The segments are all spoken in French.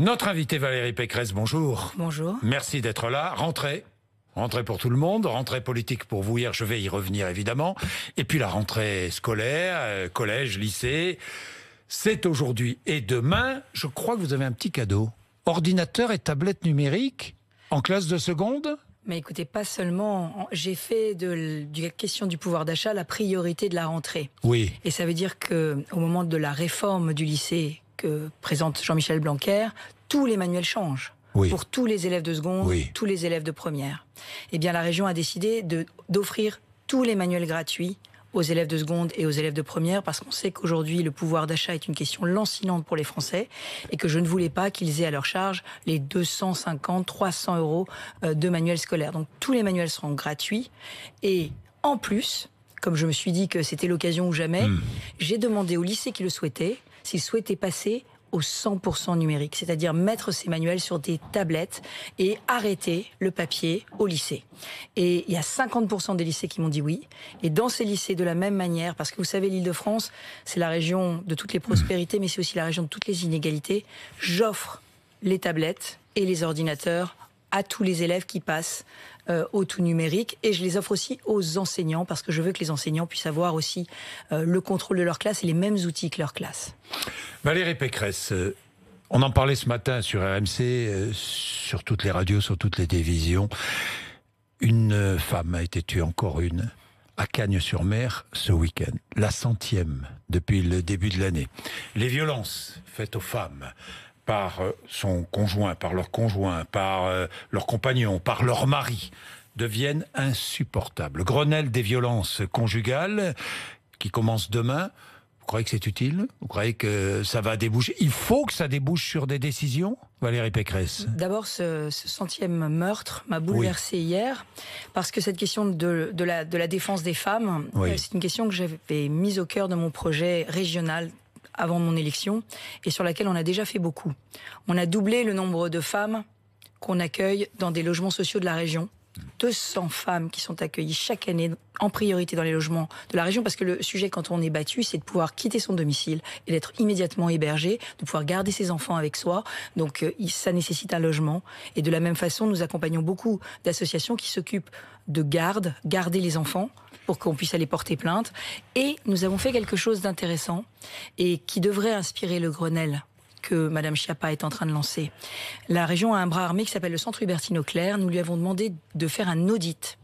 Notre invitée Valérie Pécresse, bonjour. Bonjour. Merci d'être là. Rentrée pour tout le monde, rentrée politique pour vous hier, je vais y revenir évidemment. Et puis la rentrée scolaire, collège, lycée, c'est aujourd'hui et demain. Je crois que vous avez un petit cadeau. Ordinateur et tablette numérique en classe de seconde ? Mais écoutez, pas seulement. J'ai fait de la question du pouvoir d'achat la priorité de la rentrée. Oui. Et ça veut dire qu'au moment de la réforme du lycée que présente Jean-Michel Blanquer, tous les manuels changent. Oui. Pour tous les élèves de seconde, Oui. tous les élèves de première. Eh bien, la région a décidé d'offrir tous les manuels gratuits aux élèves de seconde et aux élèves de première, parce qu'on sait qu'aujourd'hui, le pouvoir d'achat est une question lancinante pour les Français, et que je ne voulais pas qu'ils aient à leur charge les 250, 300 euros de manuels scolaires. Donc, tous les manuels seront gratuits, et en plus, comme je me suis dit que c'était l'occasion ou jamais, j'ai demandé aux lycées qui le souhaitaient, s'ils souhaitaient passer au 100% numérique, c'est-à-dire mettre ces manuels sur des tablettes et arrêter le papier au lycée. Et il y a 50% des lycées qui m'ont dit oui. Et dans ces lycées, de la même manière, parce que vous savez, l'Île-de-France, c'est la région de toutes les prospérités, mais c'est aussi la région de toutes les inégalités, j'offre les tablettes et les ordinateurs à tous les élèves qui passent au tout numérique, et je les offre aussi aux enseignants, parce que je veux que les enseignants puissent avoir aussi le contrôle de leur classe et les mêmes outils que leur classe. Valérie Pécresse, on en parlait ce matin sur RMC, sur toutes les radios, sur toutes les télévisions. Une femme a été tuée, encore une, à Cagnes-sur-Mer ce week-end. La 100e depuis le début de l'année. Les violences faites aux femmes par son conjoint, par leur compagnon, par leur mari, deviennent insupportables. Le Grenelle des violences conjugales, qui commence demain, vous croyez que c'est utile ? Vous croyez que ça va déboucher ? Il faut que ça débouche sur des décisions, Valérie Pécresse ? D'abord, ce 100e meurtre m'a bouleversée hier, parce que cette question de la défense des femmes, c'est une question que j'avais mise au cœur de mon projet régional avant mon élection, et sur laquelle on a déjà fait beaucoup. On a doublé le nombre de femmes qu'on accueille dans des logements sociaux de la région. 200 femmes qui sont accueillies chaque année en priorité dans les logements de la région, parce que le sujet, quand on est battu, c'est de pouvoir quitter son domicile et d'être immédiatement hébergé, de pouvoir garder ses enfants avec soi. Donc ça nécessite un logement. Et de la même façon, nous accompagnons beaucoup d'associations qui s'occupent de garder les enfants pour qu'on puisse aller porter plainte. Et nous avons fait quelque chose d'intéressant et qui devrait inspirer le Grenelle que Madame Schiappa est en train de lancer. La région a un bras armé qui s'appelle le Centre Hubertine Auclair. Nous lui avons demandé de faire un audit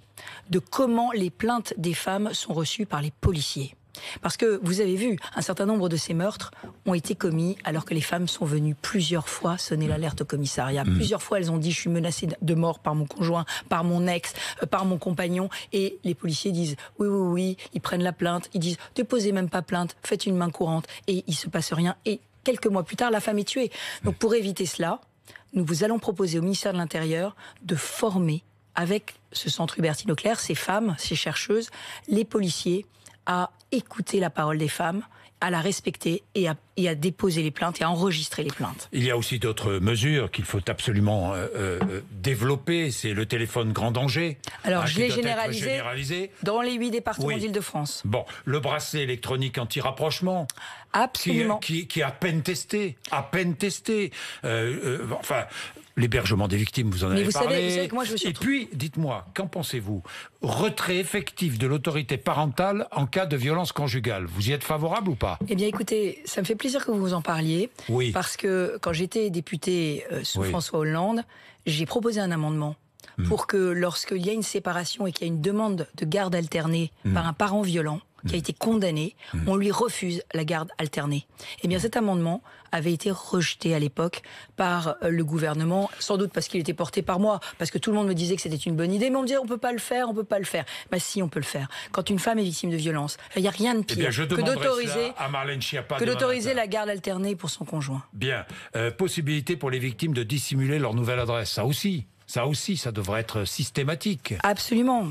de comment les plaintes des femmes sont reçues par les policiers. Parce que vous avez vu, un certain nombre de ces meurtres ont été commis alors que les femmes sont venues plusieurs fois sonner l'alerte au commissariat. Plusieurs fois, elles ont dit « je suis menacée de mort par mon conjoint, par mon ex, par mon compagnon ». Et les policiers disent « oui », ils prennent la plainte, ils disent « déposez même pas plainte, faites une main courante » et il se passe rien. Et quelques mois plus tard, la femme est tuée. Donc pour éviter cela, nous allons proposer au ministère de l'Intérieur de former, avec ce centre Hubertine Auclair, ces femmes, ces chercheuses, les policiers, à écouter la parole des femmes, à la respecter et à déposer les plaintes et à enregistrer les plaintes. Il y a aussi d'autres mesures qu'il faut absolument développer. C'est le téléphone grand danger. Alors je l'ai généralisé dans les 8 départements d'Île-de-France. Bon, le bracelet électronique anti-rapprochement. Absolument. Qui est à peine testé. Enfin, l'hébergement des victimes, vous en avez parlé. Vous savez que moi je me suis... Et puis, dites-moi, qu'en pensez-vous ? Retrait effectif de l'autorité parentale en cas de violence conjugale. Vous y êtes favorable ou pas ? Eh bien écoutez, ça me fait plaisir que vous en parliez. Oui. Parce que quand j'étais députée sous François Hollande, j'ai proposé un amendement pour que lorsqu'il y a une séparation et qu'il y a une demande de garde alternée par un parent violent qui a été condamné, on lui refuse la garde alternée. Eh bien cet amendement avait été rejeté à l'époque par le gouvernement, sans doute parce qu'il était porté par moi, parce que tout le monde me disait que c'était une bonne idée, mais on me disait on peut pas le faire. Bah si, on peut le faire. Quand une femme est victime de violence, il n'y a rien de pire que d'autoriser la garde alternée pour son conjoint. Bien. Possibilité pour les victimes de dissimuler leur nouvelle adresse, ça aussi, ça devrait être systématique. Absolument.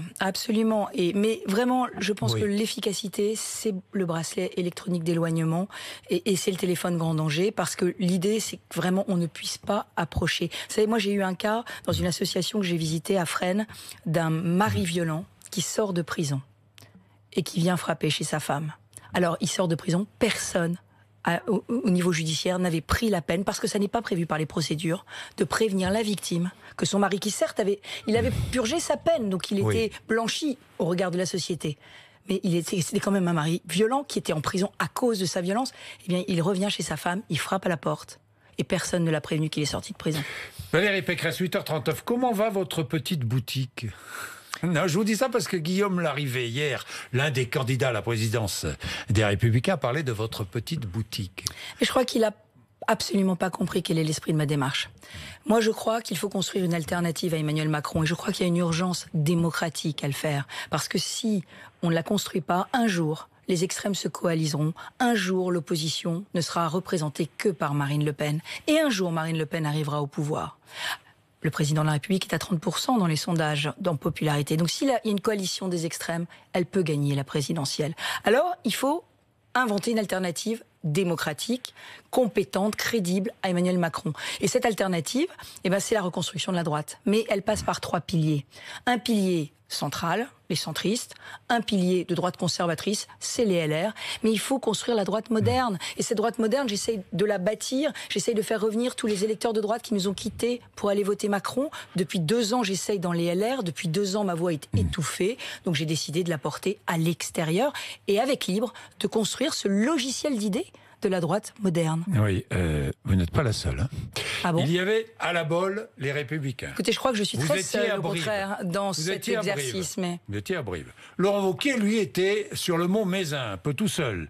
Mais vraiment, je pense que l'efficacité, c'est le bracelet électronique d'éloignement et c'est le téléphone grand danger, parce que l'idée, c'est que vraiment, on ne puisse pas approcher. Vous savez, moi, j'ai eu un cas dans une association que j'ai visitée à Fresnes d'un mari violent qui sort de prison et qui vient frapper chez sa femme. Alors, il sort de prison, personne au niveau judiciaire, n'avait pris la peine, parce que ça n'est pas prévu par les procédures, de prévenir la victime que son mari, qui certes avait purgé sa peine, donc il était blanchi au regard de la société, mais c'était quand même un mari violent qui était en prison à cause de sa violence. Eh bien, il revient chez sa femme, il frappe à la porte, et personne ne l'a prévenu qu'il est sorti de prison. Valérie Pécresse, 8h39, comment va votre petite boutique ? Non, je vous dis ça parce que Guillaume Larrivé, hier, l'un des candidats à la présidence des Républicains, parlait de votre petite boutique. Et je crois qu'il a absolument pas compris quel est l'esprit de ma démarche. Moi, je crois qu'il faut construire une alternative à Emmanuel Macron, et je crois qu'il y a une urgence démocratique à le faire. Parce que si on ne la construit pas, un jour, les extrêmes se coaliseront, un jour, l'opposition ne sera représentée que par Marine Le Pen, et un jour, Marine Le Pen arrivera au pouvoir. Le président de la République est à 30% dans les sondages en popularité. Donc s'il y a une coalition des extrêmes, elle peut gagner la présidentielle. Alors, il faut inventer une alternative démocratique, compétente, crédible à Emmanuel Macron. Et cette alternative, c'est la reconstruction de la droite. Mais elle passe par 3 piliers. Un pilier central, les centristes, un pilier de droite conservatrice, c'est les LR, mais il faut construire la droite moderne. Et cette droite moderne, j'essaye de la bâtir, j'essaye de faire revenir tous les électeurs de droite qui nous ont quittés pour aller voter Macron. Depuis 2 ans, j'essaye dans les LR, depuis 2 ans, ma voix est étouffée, donc j'ai décidé de la porter à l'extérieur, et avec Libre, de construire ce logiciel d'idées de la droite moderne. Oui, vous n'êtes pas la seule. Hein. Ah bon ? Il y avait à la Baule les Républicains. Écoutez, je crois que je suis très seule, au contraire, dans cet exercice. Mais... Vous étiez à Brive. Laurent Wauquiez, lui, était sur le mont Mézin, un peu tout seul.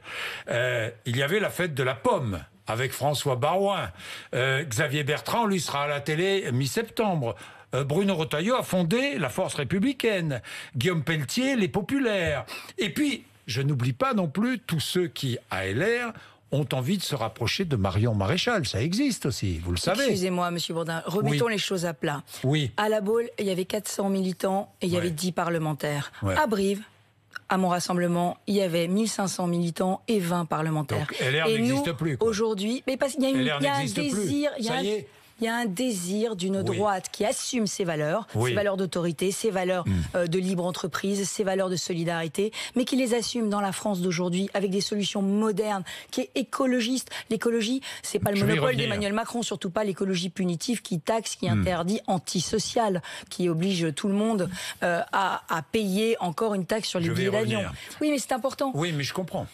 Il y avait la fête de la pomme, avec François Baroin. Xavier Bertrand, lui, sera à la télé mi-septembre. Bruno Retailleau a fondé la Force républicaine. Guillaume Pelletier, les Populaires. Et puis, je n'oublie pas non plus tous ceux qui, à LR, ont envie de se rapprocher de Marion Maréchal. Ça existe aussi, vous le savez. Excusez-moi, Monsieur Bourdin, remettons les choses à plat. Oui. À la Baule, il y avait 400 militants et il y avait 10 parlementaires. Ouais. À Brive, à mon rassemblement, il y avait 1500 militants et 20 parlementaires. Donc LR n'existe plus. Aujourd'hui, mais parce qu'il y a un désir... Ça y est. Il y a un désir d'une droite qui assume ses valeurs d'autorité, ses valeurs de libre entreprise, ses valeurs de solidarité, mais qui les assume dans la France d'aujourd'hui avec des solutions modernes, qui est écologiste. L'écologie, c'est pas le monopole d'Emmanuel Macron, surtout pas l'écologie punitive qui taxe, qui interdit, antisociale, qui oblige tout le monde à payer encore une taxe sur les billets d'avion. Oui, mais c'est important. Oui, mais je comprends.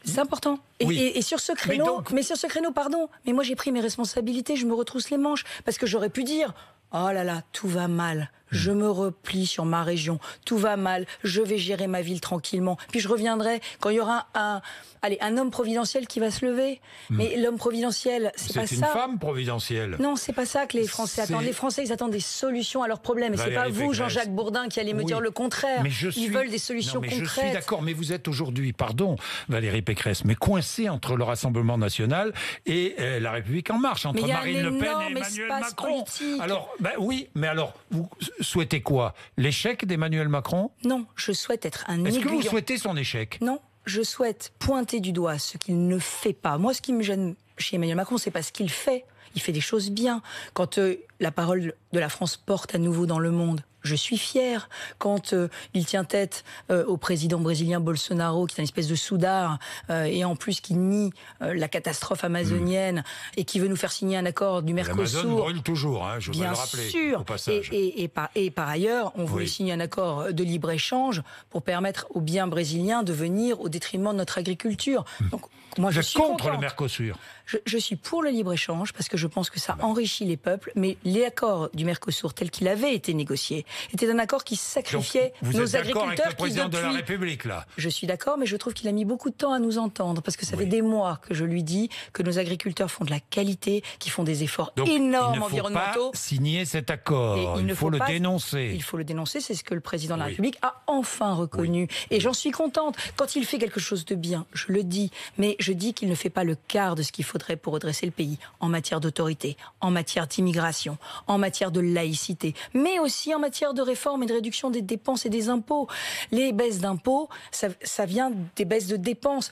C'est important. Et sur ce créneau, pardon, mais moi j'ai pris mes responsabilités, je me retrousse les manches, parce que j'aurais pu dire, oh là là, tout va mal, je me replie sur ma région, tout va mal, je vais gérer ma ville tranquillement, puis je reviendrai quand il y aura un homme providentiel qui va se lever. Mais l'homme providentiel, c'est pas ça. C'est une femme providentielle. Non, c'est pas ça que les Français attendent. Les Français, ils attendent des solutions à leurs problèmes. Et c'est pas vous, Jean-Jacques Bourdin, qui allez me dire le contraire. Ils veulent des solutions concrètes. Je suis d'accord, mais vous êtes aujourd'hui, pardon, Valérie Pécresse, mais coincée entre le Rassemblement National et La République En Marche, entre Marine Le Pen et Emmanuel Macron. Alors, oui, mais alors, vous souhaitez quoi? L'échec d'Emmanuel Macron? Non, je souhaite être un aiguillon. Est-ce que vous souhaitez son échec? Non. Je souhaite pointer du doigt ce qu'il ne fait pas. Moi, ce qui me gêne chez Emmanuel Macron, c'est pas ce qu'il fait. Il fait des choses bien. Quand la parole de la France porte à nouveau dans le monde, je suis fière. Quand il tient tête au président brésilien Bolsonaro, qui est une espèce de soudard, et en plus qui nie la catastrophe amazonienne, et qui veut nous faire signer un accord du Mercosur. L'Amazone brûle toujours, hein, je voudrais le rappeler. Bien sûr. Au passage. Et par ailleurs, on voulait signer un accord de libre-échange pour permettre aux biens brésiliens de venir au détriment de notre agriculture. Donc, moi, je suis contre contente. le Mercosur. Je suis pour le libre-échange parce que je pense que ça enrichit les peuples, mais l'accord du Mercosur tel qu'il avait été négocié était un accord qui sacrifiait nos agriculteurs. Vous êtes d'accord avec le président de la République, là? Je suis d'accord, mais je trouve qu'il a mis beaucoup de temps à nous entendre parce que ça fait des mois que je lui dis que nos agriculteurs font de la qualité, qu'ils font des efforts énormes environnementaux. Il ne faut pas signer cet accord, il faut le dénoncer. Il faut le dénoncer, c'est ce que le président de la République a enfin reconnu. Et j'en suis contente. Quand il fait quelque chose de bien, je le dis, mais je dis qu'il ne fait pas le quart de ce qu'il faudrait pour redresser le pays en matière d'autorité, en matière d'immigration, en matière de laïcité, mais aussi en matière de réforme et de réduction des dépenses et des impôts. Les baisses d'impôts, ça vient des baisses de dépenses.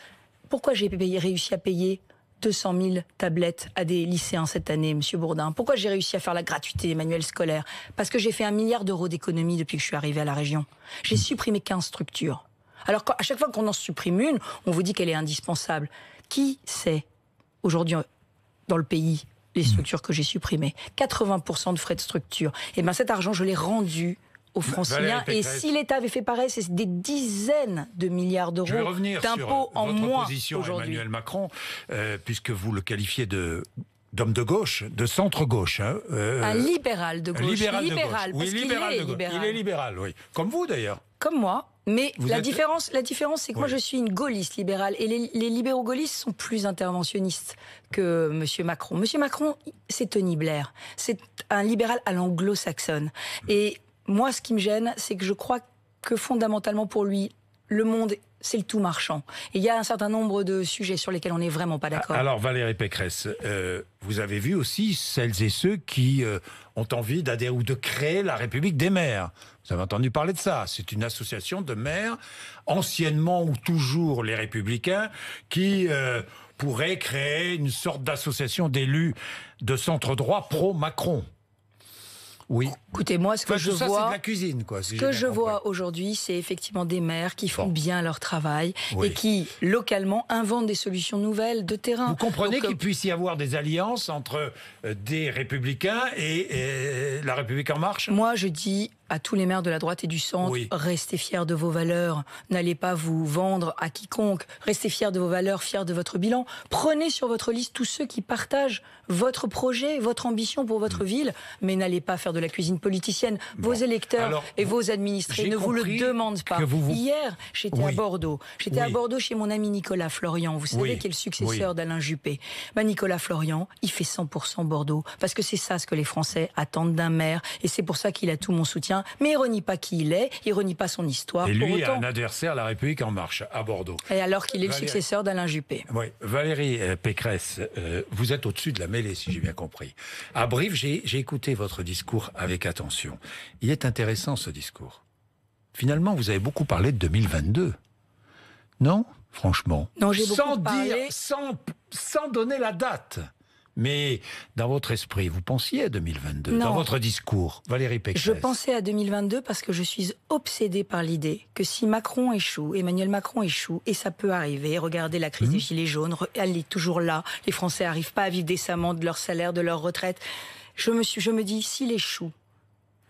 Pourquoi j'ai réussi à payer 200 000 tablettes à des lycéens cette année, Monsieur Bourdin? Pourquoi j'ai réussi à faire la gratuité des manuels scolaires? Parce que j'ai fait 1 milliard d'euros d'économies depuis que je suis arrivé à la région. J'ai supprimé 15 structures. Alors à chaque fois qu'on en supprime une, on vous dit qu'elle est indispensable. Qui sait aujourd'hui dans le pays les structures que j'ai supprimées. 80% de frais de structure. Et bien cet argent, je l'ai rendu aux Franciliens. Et si l'État avait fait pareil, c'est des dizaines de milliards d'euros d'impôts en moins position, aujourd'hui. Emmanuel Macron, puisque vous le qualifiez d'homme de gauche, de centre-gauche. Un libéral de gauche. Libéral de gauche. Oui, libéral de gauche. Il est libéral, oui. Comme vous d'ailleurs. Comme moi. Mais la différence, c'est que moi je suis une gaulliste libérale et les libéraux gaullistes sont plus interventionnistes que M. Macron. M. Macron, c'est Tony Blair. C'est un libéral à l'anglo-saxonne. Et moi, ce qui me gêne, c'est que je crois que fondamentalement pour lui, le monde, c'est le tout marchand. Et il y a un certain nombre de sujets sur lesquels on n'est vraiment pas d'accord. Alors Valérie Pécresse, vous avez vu aussi celles et ceux qui ont envie d'adhérer ou de créer la République des maires. Vous avez entendu parler de ça. C'est une association de maires, anciennement ou toujours les Républicains, qui pourraient créer une sorte d'association d'élus de centre-droit pro-Macron. Oui. Écoutez, moi, ce que je vois, c'est de la cuisine, quoi. Ce que je vois aujourd'hui, c'est effectivement des maires qui font bien leur travail et qui, localement, inventent des solutions nouvelles de terrain. Vous comprenez qu'il puisse y avoir des alliances entre des Républicains et La République En Marche ? Moi, je dis à tous les maires de la droite et du centre, restez fiers de vos valeurs. N'allez pas vous vendre à quiconque. Restez fiers de vos valeurs, fiers de votre bilan. Prenez sur votre liste tous ceux qui partagent votre projet, votre ambition pour votre ville, mais n'allez pas faire de la cuisine politicienne. Vos électeurs et vos administrés ne vous le demandent pas. Hier, j'étais à Bordeaux. J'étais à Bordeaux chez mon ami Nicolas Florian. Vous savez, qui est le successeur d'Alain Juppé. Nicolas Florian, il fait 100% Bordeaux. Parce que c'est ça ce que les Français attendent d'un maire. Et c'est pour ça qu'il a tout mon soutien. Mais il renie pas qui il est, il renie pas son histoire. Et lui a un adversaire, La République En Marche, à Bordeaux. Et alors qu'il est le successeur d'Alain Juppé. Oui, Valérie Pécresse, vous êtes au-dessus de la mêlée, si j'ai bien compris. À Brive, j'ai écouté votre discours avec attention. Il est intéressant, ce discours. Finalement, vous avez beaucoup parlé de 2022. Non ? Franchement. Non, j'ai beaucoup parlé... Sans donner la date. Mais dans votre esprit, vous pensiez à 2022, dans votre discours, Valérie Pécresse. Je pensais à 2022 parce que je suis obsédée par l'idée que si Macron échoue, Emmanuel Macron échoue, et ça peut arriver, regardez la crise des Gilets jaunes, elle est toujours là, les Français n'arrivent pas à vivre décemment de leur salaire, de leur retraite. Je me dis, s'il échoue,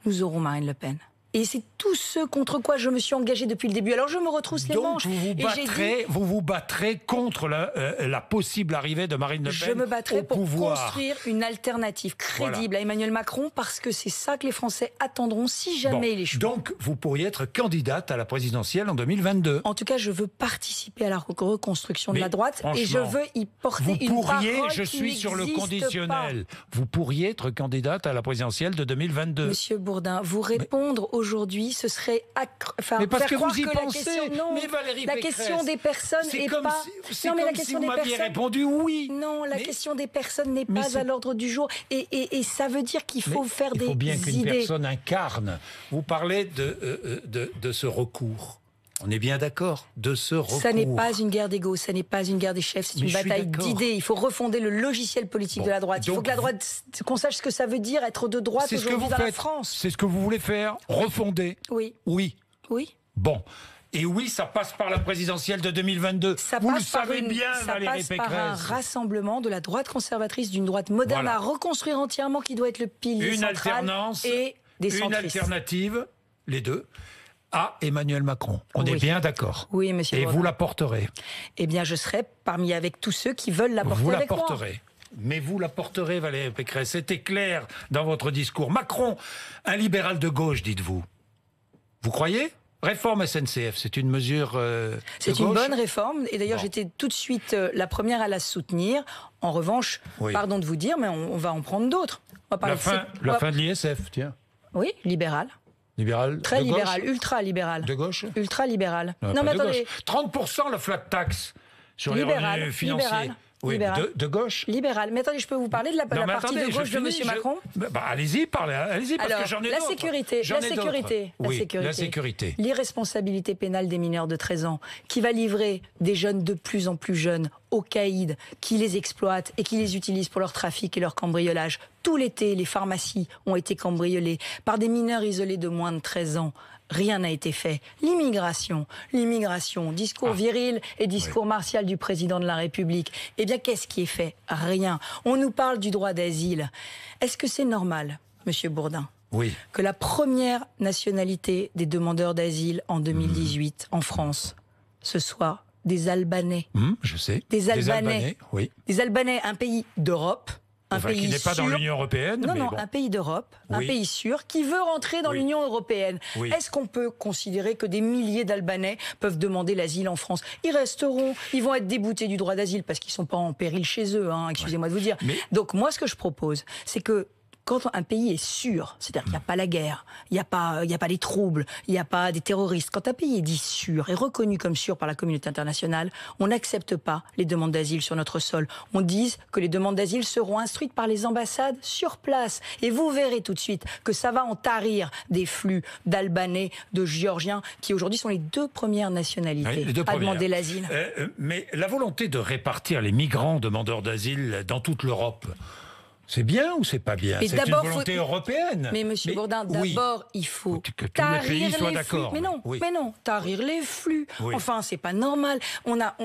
nous aurons Marine Le Pen. Et c'est tout ce contre quoi je me suis engagée depuis le début. Alors je me retrousse les manches. Vous vous battrez contre la possible arrivée de Marine Le Pen. Je me battrai pour construire une alternative crédible à Emmanuel Macron, parce que c'est ça que les Français attendront si jamais il échoue. Donc vous pourriez être candidate à la présidentielle en 2022. En tout cas, je veux participer à la reconstruction de la droite et je veux y porter une parole je suis sur le conditionnel. Vous pourriez être candidate à la présidentielle de 2022. Monsieur Bourdin, vous répondre aujourd'hui, ce serait mais parce que vous y que pensez. Mais Valérie la Pécresse, question des personnes n'est pas. Non, mais la question si vous m'aviez répondu oui. Non, la question des personnes n'est pas à l'ordre du jour. Et ça veut dire qu'il faut faire des idées. Il faut bien qu'une personne incarne. Vous parlez de ce recours. On est bien d'accord de ce recours. Ça n'est pas une guerre d'ego, ça n'est pas une guerre des chefs, c'est une bataille d'idées. Il faut refonder le logiciel politique de la droite. Il faut que la droite, qu'on sache ce que ça veut dire être de droite aujourd'hui dans la France. C'est ce que vous voulez faire, refonder. Oui. Oui. Oui. Bon. Et oui, ça passe par la présidentielle de 2022. Vous le savez bien, Valérie Pécresse. Ça passe par un rassemblement de la droite conservatrice, d'une droite moderne à reconstruire entièrement, qui doit être le pilier central. Une alternance et des centristes. Une alternative, les deux, à Emmanuel Macron. On est bien d'accord. Oui, monsieur. Et vous la porterez. Eh bien, je serai parmi avec tous ceux qui veulent la porter avec moi. Vous la porterez. Mais vous la porterez, Valérie Pécresse. C'était clair dans votre discours. Macron, un libéral de gauche, dites-vous. Vous croyez ? Réforme SNCF, c'est une mesure c'est une bonne réforme. Et d'ailleurs, j'étais tout de suite la première à la soutenir. En revanche, pardon de vous dire, mais on va en prendre d'autres. La fin de l'ISF, tiens. Oui, libéral. Libéral, très libéral, ultra libéral. De gauche ? Ultra libéral. Non, mais attendez. 30% la flat tax sur les revenus financiers. Libéral. Oui, de gauche. Libéral. Mais attendez, je peux vous parler de la partie de gauche de M. Macron ? Allez-y, parce que j'en ai d'autres. La sécurité. L'irresponsabilité pénale des mineurs de 13 ans, qui va livrer des jeunes de plus en plus jeunes aux caïds qui les exploitent et qui les utilisent pour leur trafic et leur cambriolage. Tout l'été, les pharmacies ont été cambriolées par des mineurs isolés de moins de 13 ans. Rien n'a été fait. L'immigration, discours viril et discours martial du président de la République. Eh bien, qu'est-ce qui est fait? Rien. On nous parle du droit d'asile. Est-ce que c'est normal, Monsieur Bourdin, que la première nationalité des demandeurs d'asile en 2018 en France, ce soit des Albanais? Je sais. Des Albanais, oui. Des Albanais, un pays d'Europe. Un pays qui n'est pas sûr. dans l'Union européenne. Non, un pays d'Europe, un pays sûr, qui veut rentrer dans l'Union européenne. Est-ce qu'on peut considérer que des milliers d'Albanais peuvent demander l'asile en France? Ils resteront, ils vont être déboutés du droit d'asile parce qu'ils ne sont pas en péril chez eux, excusez-moi de vous dire. Donc moi, ce que je propose, c'est que quand un pays est sûr, c'est-à-dire qu'il n'y a pas la guerre, il n'y a pas les troubles, il n'y a pas des terroristes, quand un pays est dit sûr et reconnu comme sûr par la communauté internationale, on n'accepte pas les demandes d'asile sur notre sol. On dit que les demandes d'asile seront instruites par les ambassades sur place. Et vous verrez tout de suite que ça va en tarir des flux d'Albanais, de Géorgiens, qui aujourd'hui sont les deux premières nationalités à demander l'asile. Mais la volonté de répartir les migrants demandeurs d'asile dans toute l'Europe, c'est bien ou c'est pas bien? C'est une volonté européenne. Mais Monsieur Bourdin, d'abord, il faut que tous les pays soient d'accord. Mais non, tarir les flux. Enfin, c'est pas normal. On a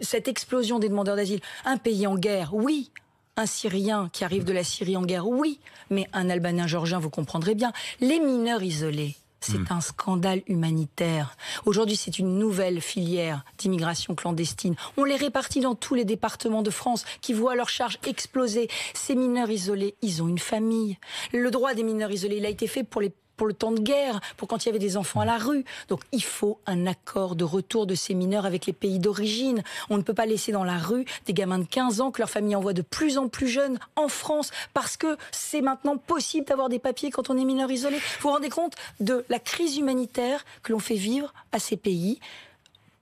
cette explosion des demandeurs d'asile. Un pays en guerre, oui. Un Syrien qui arrive de la Syrie en guerre, oui. Mais un Albanais, un Géorgien, vous comprendrez bien. Les mineurs isolés, c'est un scandale humanitaire. Aujourd'hui, c'est une nouvelle filière d'immigration clandestine. On les répartit dans tous les départements de France qui voient leur charge exploser. Ces mineurs isolés, ils ont une famille. Le droit des mineurs isolés, il a été fait pour le temps de guerre, pour quand il y avait des enfants à la rue. Donc il faut un accord de retour de ces mineurs avec les pays d'origine. On ne peut pas laisser dans la rue des gamins de 15 ans que leur famille envoie de plus en plus jeunes en France, parce que c'est maintenant possible d'avoir des papiers quand on est mineur isolé. Vous vous rendez compte de la crise humanitaire que l'on fait vivre à ces pays,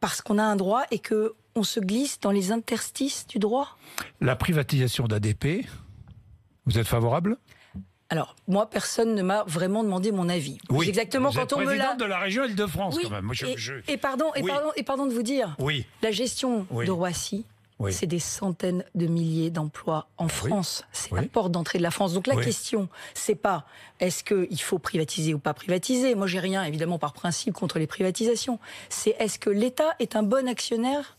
parce qu'on a un droit et qu'on se glisse dans les interstices du droit? La privatisation d'ADP, vous êtes favorable? Alors, moi, personne ne m'a vraiment demandé mon avis. Oui, exactement vous quand êtes on me l'a... présidente de la région Île-de-France, quand même. Moi, Et pardon de vous dire, la gestion de Roissy, c'est des centaines de milliers d'emplois en France. C'est la porte d'entrée de la France. Donc la question, c'est pas est-ce qu'il faut privatiser ou pas privatiser. Moi, j'ai rien, évidemment, par principe, contre les privatisations. C'est est-ce que l'État est un bon actionnaire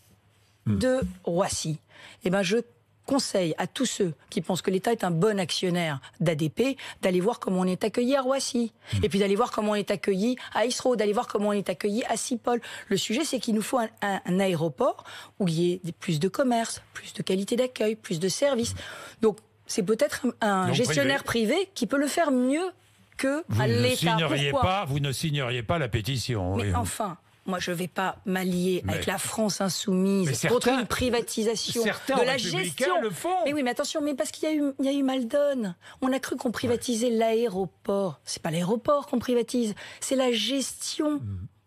de Roissy? Eh bien, je conseille à tous ceux qui pensent que l'État est un bon actionnaire d'ADP d'aller voir comment on est accueilli à Roissy, et puis d'aller voir comment on est accueilli à Issereau, d'aller voir comment on est accueilli à Sipol. Le sujet, c'est qu'il nous faut un aéroport où il y ait plus de commerce, plus de qualité d'accueil, plus de services. Donc, c'est peut-être un gestionnaire privé qui peut le faire mieux que l'État. Vous ne signeriez pas la pétition. Mais enfin... Moi, je ne vais pas m'allier avec la France insoumise contre une privatisation de la gestion. Le font. Mais oui, mais attention, mais parce qu'il y a eu Maldon. On a cru qu'on privatisait l'aéroport. C'est pas l'aéroport qu'on privatise, c'est la gestion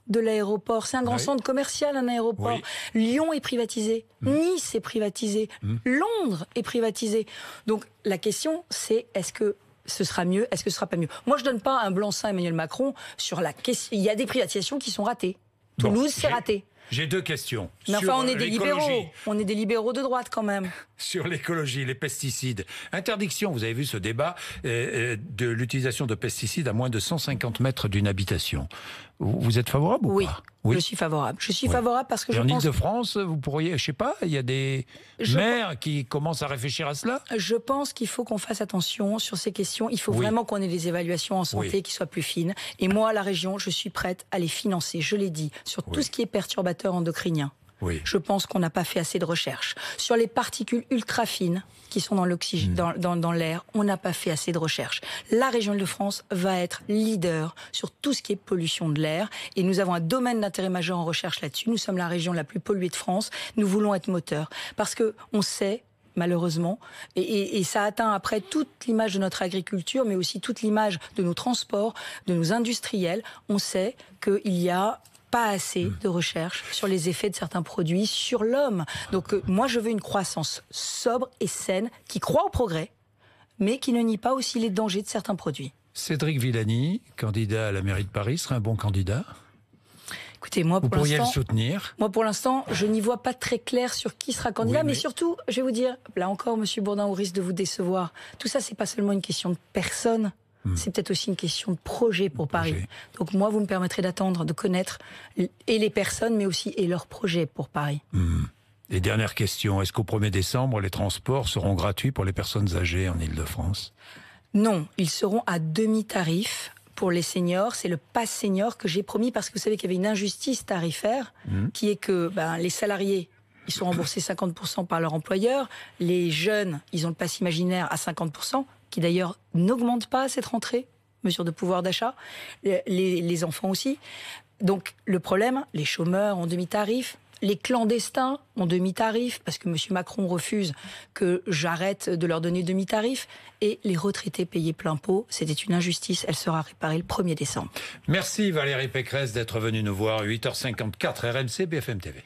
de l'aéroport. C'est un grand centre commercial, un aéroport. Lyon est privatisé, Nice est privatisé, Londres est privatisé. Donc la question, c'est est-ce que ce sera mieux, est-ce que ce sera pas mieux? Moi, je donne pas un blanc-seing à Emmanuel Macron sur la question. Il y a des privatisations qui sont ratées. Toulouse, c'est raté. J'ai deux questions. Mais enfin, on est des libéraux. On est des libéraux de droite, quand même. Sur l'écologie, les pesticides. Interdiction, vous avez vu ce débat, de l'utilisation de pesticides à moins de 150 mètres d'une habitation. Vous êtes favorable ou pas? Oui, je suis favorable. Je suis favorable parce que je pense... En Île-de-France, vous pourriez, je sais pas, il y a des maires qui commencent à réfléchir à cela? Je pense qu'il faut qu'on fasse attention sur ces questions. Il faut vraiment qu'on ait des évaluations en santé qui soient plus fines. Et moi, à la région, je suis prête à les financer, je l'ai dit, sur tout ce qui est perturbateur endocrinien. Je pense qu'on n'a pas fait assez de recherche. Sur les particules ultra fines qui sont dans l'oxygène, dans l'air, on n'a pas fait assez de recherche. La région Île-de-France va être leader sur tout ce qui est pollution de l'air, et nous avons un domaine d'intérêt majeur en recherche là-dessus. Nous sommes la région la plus polluée de France. Nous voulons être moteur parce que on sait, malheureusement, et ça atteint après toute l'image de notre agriculture, mais aussi toute l'image de nos transports, de nos industriels. On sait qu'il y a pas assez de recherche sur les effets de certains produits sur l'homme. Donc moi, je veux une croissance sobre et saine qui croit au progrès, mais qui ne nie pas aussi les dangers de certains produits. Cédric Villani, candidat à la mairie de Paris, serait un bon candidat? Écoutez, moi, vous pourriez le soutenir? Moi, pour l'instant, je n'y vois pas très clair sur qui sera candidat, mais surtout, je vais vous dire, là encore, Monsieur Bourdin, au risque de vous décevoir, tout ça, c'est pas seulement une question de personne, c'est peut-être aussi une question de projet pour Paris. Donc moi, vous me permettrez d'attendre, de connaître et les personnes, mais aussi et leurs projets pour Paris. Et dernière question, est-ce qu'au 1er décembre, les transports seront gratuits pour les personnes âgées en Île-de-France? Non, ils seront à demi-tarif. Pour les seniors, c'est le pass senior que j'ai promis parce que vous savez qu'il y avait une injustice tarifaire qui est que les salariés, ils sont remboursés 50% par leur employeur. Les jeunes, ils ont le pass imaginaire à 50%, qui d'ailleurs n'augmente pas à cette rentrée, mesure de pouvoir d'achat. Les enfants aussi. Donc le problème, les chômeurs ont demi-tarif. Les clandestins ont demi-tarif parce que M. Macron refuse que j'arrête de leur donner demi-tarif. Et les retraités payés plein pot, c'était une injustice. Elle sera réparée le 1er décembre. Merci Valérie Pécresse d'être venue nous voir. 8h54 RMC BFM TV.